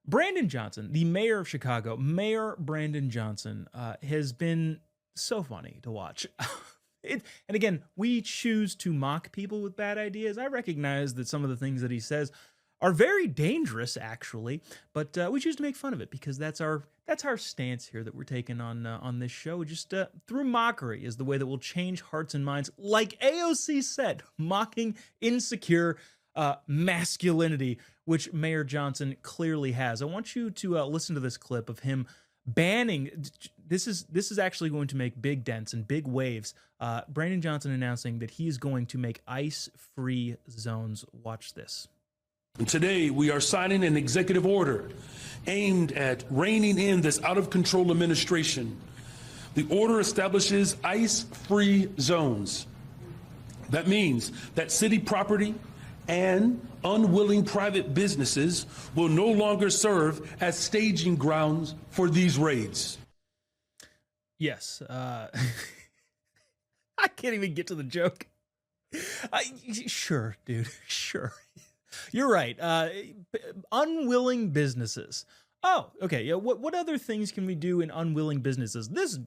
Brandon Johnson, the mayor of Chicago, Mayor Brandon Johnson, has been so funny to watch. And again, we choose to mock people with bad ideas. I recognize that some of the things that he says are very dangerous, actually, but we choose to make fun of it because that's our stance here that we're taking on this show. Just through mockery is the way that we'll change hearts and minds. Like AOC said, mocking insecure masculinity, which Mayor Johnson clearly has. I want you to listen to this clip of him banning. This is actually going to make big dents and big waves. Brandon Johnson announcing that he is going to make ICE-free zones. Watch this. And today we are signing an executive order aimed at reining in this out-of-control administration. The order establishes ICE-free zones. That means that city property and unwilling private businesses will no longer serve as staging grounds for these raids. Yes. I can't even get to the joke. Sure, dude. Sure. You're right. Unwilling businesses. Oh, okay. Yeah. What other things can we do in unwilling businesses? This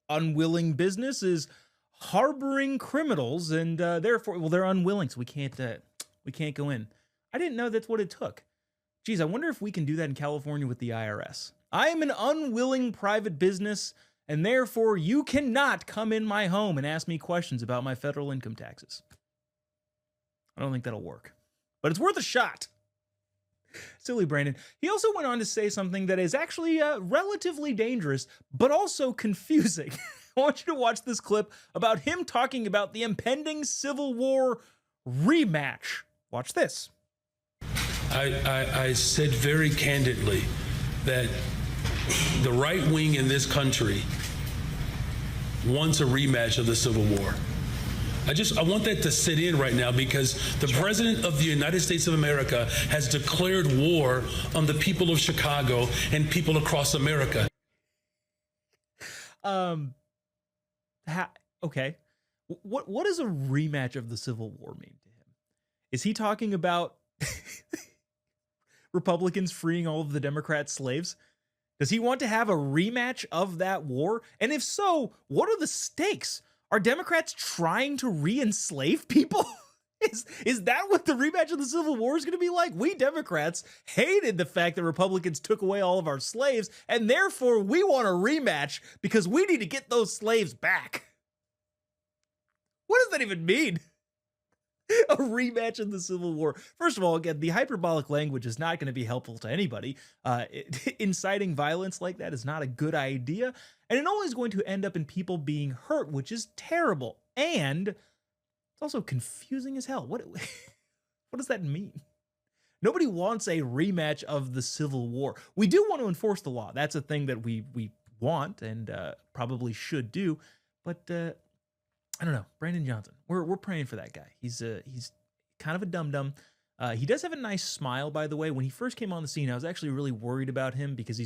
unwilling business is harboring criminals, and therefore, well, they're unwilling, so we can't go in. I didn't know that's what it took. Geez, I wonder if we can do that in California with the IRS. I am an unwilling private business, and therefore you cannot come in my home and ask me questions about my federal income taxes. I don't think that'll work, but it's worth a shot. Silly Brandon. He also went on to say something that is actually relatively dangerous, but also confusing. I want you to watch this clip about him talking about the impending Civil War rematch. Watch this. I said very candidly that the right wing in this country wants a rematch of the Civil War. I want that to sit in right now, because the President of the United States of America has declared war on the people of Chicago and people across America. Okay. What does a rematch of the Civil War mean to him? Is he talking about Republicans freeing all of the Democrat slaves? Does he want to have a rematch of that war? And if so, what are the stakes? Are Democrats trying to re-enslave people? Is that what the rematch of the Civil War is going to be like? We Democrats hated the fact that Republicans took away all of our slaves, and therefore we want a rematch because we need to get those slaves back. What does that even mean? A rematch of the Civil War. First of all, again, the hyperbolic language is not going to be helpful to anybody. Inciting violence like that is not a good idea. And it only is going to end up in people being hurt, which is terrible. And it's also confusing as hell. What does that mean? Nobody wants a rematch of the Civil War. We do want to enforce the law. That's a thing that we want and probably should do. But I don't know, Brandon Johnson. We're praying for that guy. He's kind of a dum-dum. He does have a nice smile, by the way. When he first came on the scene, I was actually really worried about him because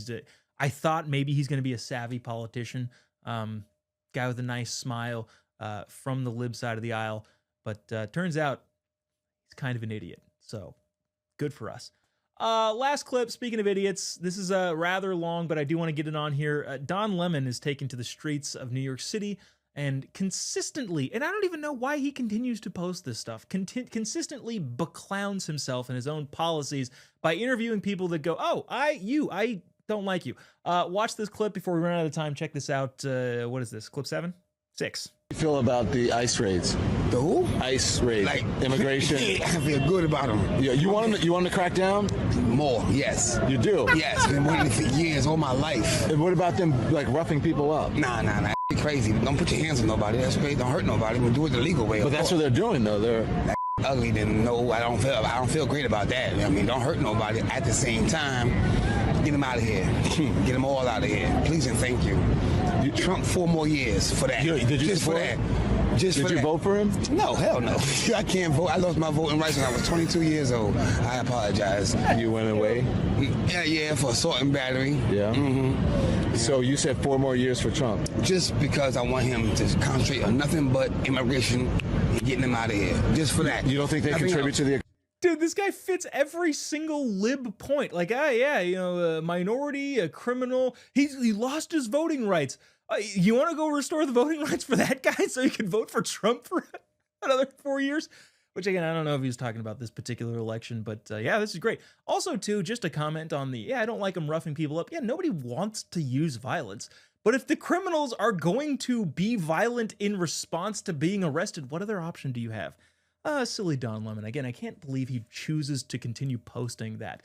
I thought maybe he's going to be a savvy politician, guy with a nice smile from the lib side of the aisle. But turns out he's kind of an idiot. So good for us. Last clip, speaking of idiots, this is rather long, but I do want to get it on here. Don Lemon is taken to the streets of New York City and consistently, and I don't even know why he continues to post this stuff, consistently beclowns himself and his own policies by interviewing people that go, oh, I don't like you. Watch this clip before we run out of time. Check this out. What is this? Clip 7? 6. How do you feel about the ICE raids? The who? ICE raids. Like immigration. I feel good about them. Yeah, you want them to crack down? More, yes. You do? Yes, been waiting for years, all my life. And what about them like roughing people up? Nah. Crazy. Don't put your hands on nobody. That's crazy. Don't hurt nobody. We'll do it the legal way. But that's what they're doing, though. They're ugly. Then no, I don't feel great about that. I mean, don't hurt nobody. At the same time, get them out of here. Get them all out of here. Please and thank you. Trump 4 more years for that. Did you just for that? Just Did for you that. vote for him? No, hell no. I can't vote. I lost my voting rights when I was 22 years old. I apologize. You went away? Yeah, for assault and battery. Yeah. Mm-hmm. So you said 4 more years for Trump? Just because I want him to concentrate on nothing but immigration and getting them out of here. Just for that. You don't think they contribute to the... Dude, this guy fits every single lib point. Like, yeah, you know, a minority, a criminal. He lost his voting rights. You want to go restore the voting rights for that guy so he can vote for Trump for another 4 years? Which, again, I don't know if he was talking about this particular election, but yeah, this is great. Also, too, just a comment on the, yeah, I don't like him roughing people up. Yeah, nobody wants to use violence. But if the criminals are going to be violent in response to being arrested, what other option do you have? Silly Don Lemon. Again, I can't believe he chooses to continue posting that.